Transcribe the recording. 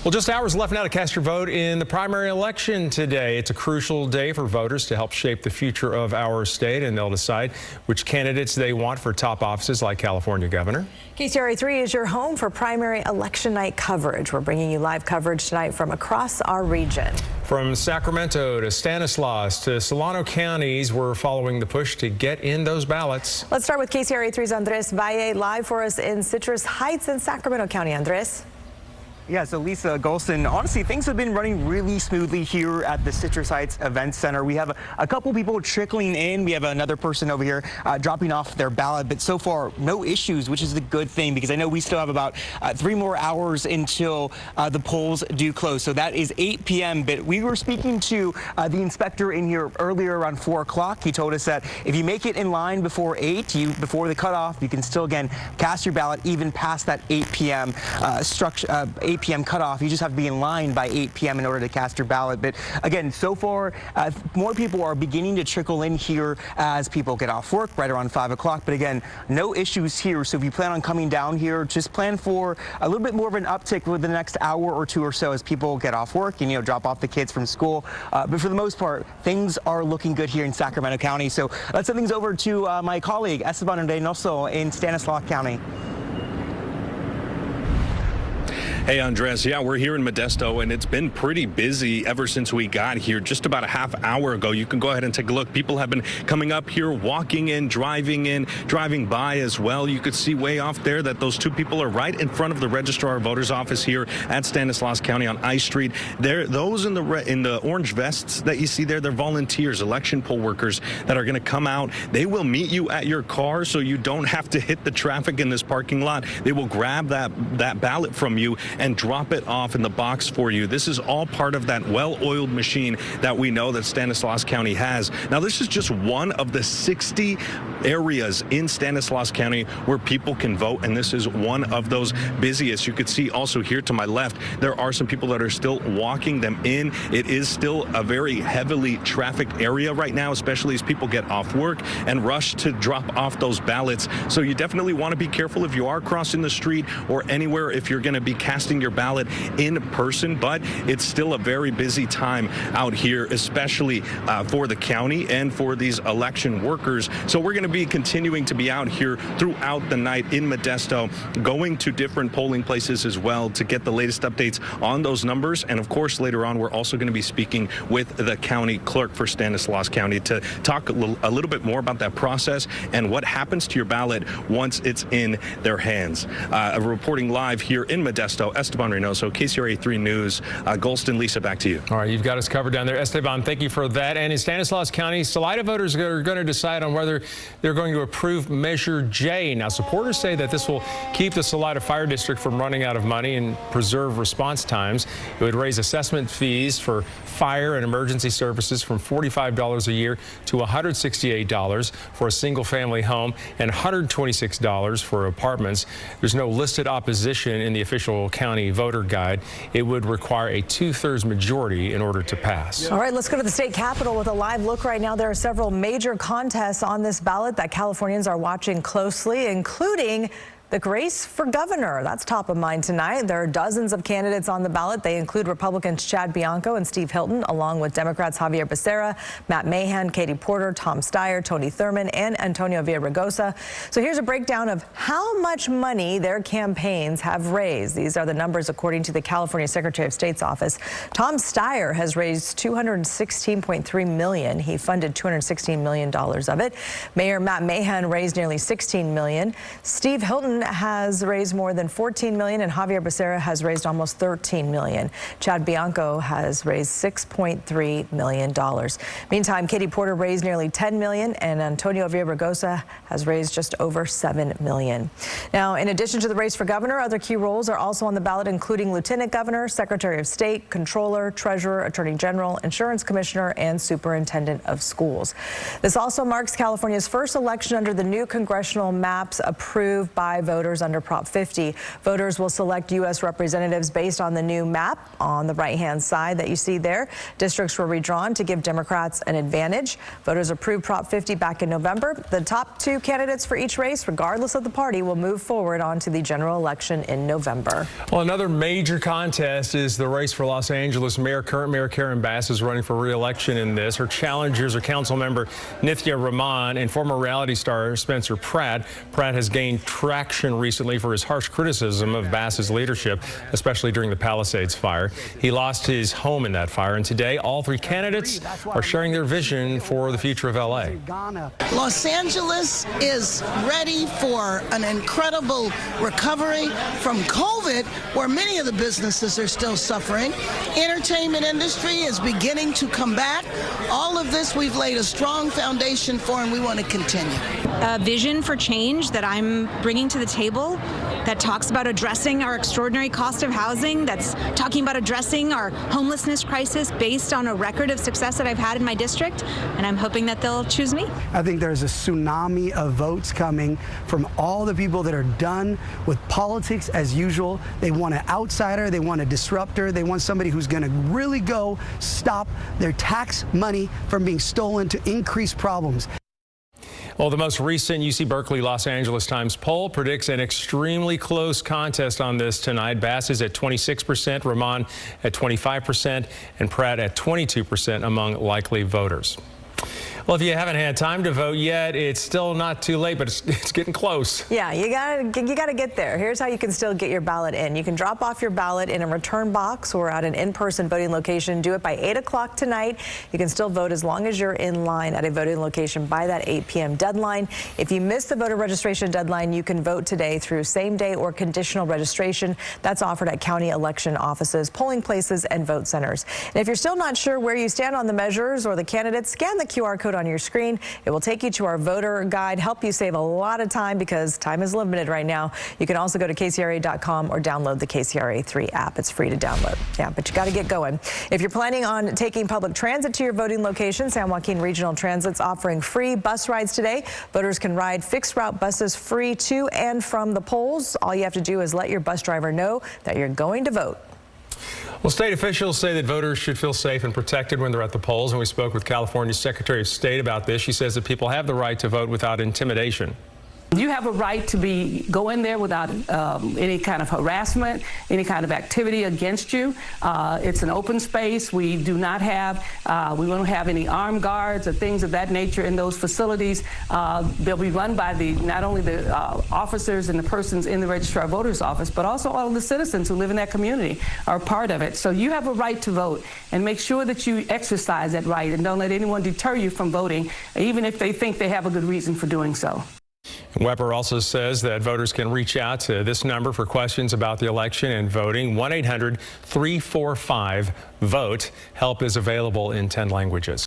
Well, just hours left now to cast your vote in the primary election today. It's a crucial day for voters to help shape the future of our state, and they'll decide which candidates they want for top offices like California governor. KCRA 3 is your home for primary election night coverage. We're bringing you live coverage tonight from across our region. From Sacramento to Stanislaus to Solano counties, we're following the push to get in those ballots. Let's start with KCRA 3's Andres Valle live for us in Citrus Heights in Sacramento County. Andres. Yeah, so Lisa, Golston, honestly, things have been running really smoothly here at the Citrus Heights Event Center. We have a couple people trickling in. We have another person over here dropping off their ballot, but so far, no issues, which is the good thing, because I know we still have about 3 more hours until the polls do close. So that is 8 p.m., but we were speaking to the inspector in here earlier around 4 o'clock. He told us that if you make it in line before 8, before the cutoff, you can still, again, cast your ballot even past that 8 p.m. 8 p.m. cutoff. You just have to be in line by 8 p.m. in order to cast your ballot. But again, so far, more people are beginning to trickle in here as people get off work right around 5 o'clock. But again, no issues here. So if you plan on coming down here, just plan for a little bit more of an uptick within the next hour or two or so as people get off work and, drop off the kids from school. But for the most part, things are looking good here in Sacramento County. So let's send things over to my colleague, Esteban Reynoso in Stanislaus County. Hey, Andres. Yeah, we're here in Modesto, and it's been pretty busy ever since we got here just about a half hour ago. You can go ahead and take a look. People have been coming up here, walking in, driving by as well. You could see way off there that those 2 people are right in front of the Registrar of Voters office here at Stanislaus County on I Street. Those in the orange vests that you see there, they're volunteers, election poll workers that are going to come out. They will meet you at your car so you don't have to hit the traffic in this parking lot. They will grab that ballot from you and drop it off in the box for you. This is all part of that well-oiled machine that we know that Stanislaus County has. Now, this is just one of the 60 areas in Stanislaus County where people can vote, and this is one of those busiest. You could see also here to my left, there are some people that are still walking them in. It is still a very heavily trafficked area right now, especially as people get off work and rush to drop off those ballots. So you definitely want to be careful if you are crossing the street or anywhere if you're going to be casting your ballot in person, but it's still a very busy time out here, especially for the county and for these election workers. So we're going to be continuing to be out here throughout the night in Modesto, going to different polling places as well to get the latest updates on those numbers. And of course, later on, we're also going to be speaking with the county clerk for Stanislaus County to talk a little bit more about that process and what happens to your ballot once it's in their hands. Reporting live here in Modesto, Esteban Reynoso, KCRA 3 News. Golston, Lisa, back to you. All right, you've got us covered down there. Esteban, thank you for that. And in Stanislaus County, Salida voters are going to decide on whether they're going to approve Measure J. Now, supporters say that this will keep the Salida Fire District from running out of money and preserve response times. It would raise assessment fees for fire and emergency services from $45 a year to $168 for a single-family home and $126 for apartments. There's no listed opposition in the official county voter guide. It would require a 2/3 majority in order to pass. All right, let's go to the state capitol with a live look right now. There are several major contests on this ballot that Californians are watching closely, including the race for governor. That's top of mind tonight. There are dozens of candidates on the ballot. They include Republicans Chad Bianco and Steve Hilton, along with Democrats Javier Becerra, Matt Mahan, Katie Porter, Tom Steyer, Tony Thurman, and Antonio Villaraigosa. So here's a breakdown of how much money their campaigns have raised. These are the numbers according to the California Secretary of State's office. Tom Steyer has raised $216.3 million. He funded $216 million of it. Mayor Matt Mahan raised nearly $16 million. Steve Hilton has raised more than $14 million, and Javier Becerra has raised almost $13 million. Chad Bianco has raised $6.3 million. Meantime, Katie Porter raised nearly $10 million, and Antonio Villaraigosa has raised just over $7 million. Now, in addition to the race for governor, other key roles are also on the ballot, including lieutenant governor, secretary of state, controller, treasurer, attorney general, insurance commissioner, and superintendent of schools. This also marks California's first election under the new congressional maps approved by voters under Prop 50. Voters will select U.S. representatives based on the new map on the right-hand side that you see there. Districts were redrawn to give Democrats an advantage. Voters approved Prop 50 back in November. The top two candidates for each race, regardless of the party, will move forward onto the general election in November. Well, another major contest is the race for Los Angeles mayor. Current Mayor Karen Bass is running for re-election in this. Her challengers are council member Nithya Rahman and former reality star Spencer Pratt. Pratt has gained traction recently for his harsh criticism of Bass's leadership, especially during the Palisades fire. He lost his home in that fire, and today all three candidates are sharing their vision for the future of L.A. Los Angeles is ready for an incredible recovery from COVID, where many of the businesses are still suffering. Entertainment industry is beginning to come back. All of this we've laid a strong foundation for, and we want to continue. A vision for change that I'm bringing to the table that talks about addressing our extraordinary cost of housing, that's talking about addressing our homelessness crisis based on a record of success that I've had in my district, and I'm hoping that they'll choose me. I think there's a tsunami of votes coming from all the people that are done with politics as usual. They want an outsider, they want a disruptor, they want somebody who's going to really go stop their tax money from being stolen to increase problems. Well, the most recent UC Berkeley Los Angeles Times poll predicts an extremely close contest on this tonight. Bass is at 26%, Rahman at 25%, and Pratt at 22% among likely voters. Well, if you haven't had time to vote yet, it's still not too late, but it's getting close. Yeah, you gotta get there. Here's how you can still get your ballot in. You can drop off your ballot in a return box or at an in-person voting location. Do it by 8 o'clock tonight. You can still vote as long as you're in line at a voting location by that 8 p.m. deadline. If you miss the voter registration deadline, you can vote today through same-day or conditional registration. That's offered at county election offices, polling places, and vote centers. And if you're still not sure where you stand on the measures or the candidates, scan the QR code on your screen. It will take you to our voter guide, help you save a lot of time because time is limited right now. You can also go to KCRA.com or download the KCRA 3 app. It's free to download. Yeah, but you got to get going. If you're planning on taking public transit to your voting location, San Joaquin Regional Transit's offering free bus rides today. Voters can ride fixed route buses free to and from the polls. All you have to do is let your bus driver know that you're going to vote. Well, state officials say that voters should feel safe and protected when they're at the polls, and we spoke with California's Secretary of State about this. She says that people have the right to vote without intimidation. You have a right to go in there without any kind of harassment, any kind of activity against you. It's an open space. We do not have, we won't have any armed guards or things of that nature in those facilities. They'll be run by not only the officers and the persons in the registrar of voters office, but also all of the citizens who live in that community are part of it. So you have a right to vote, and make sure that you exercise that right and don't let anyone deter you from voting, even if they think they have a good reason for doing so. Weber also says that voters can reach out to this number for questions about the election and voting, 1-800-345-VOTE. Help is available in 10 languages.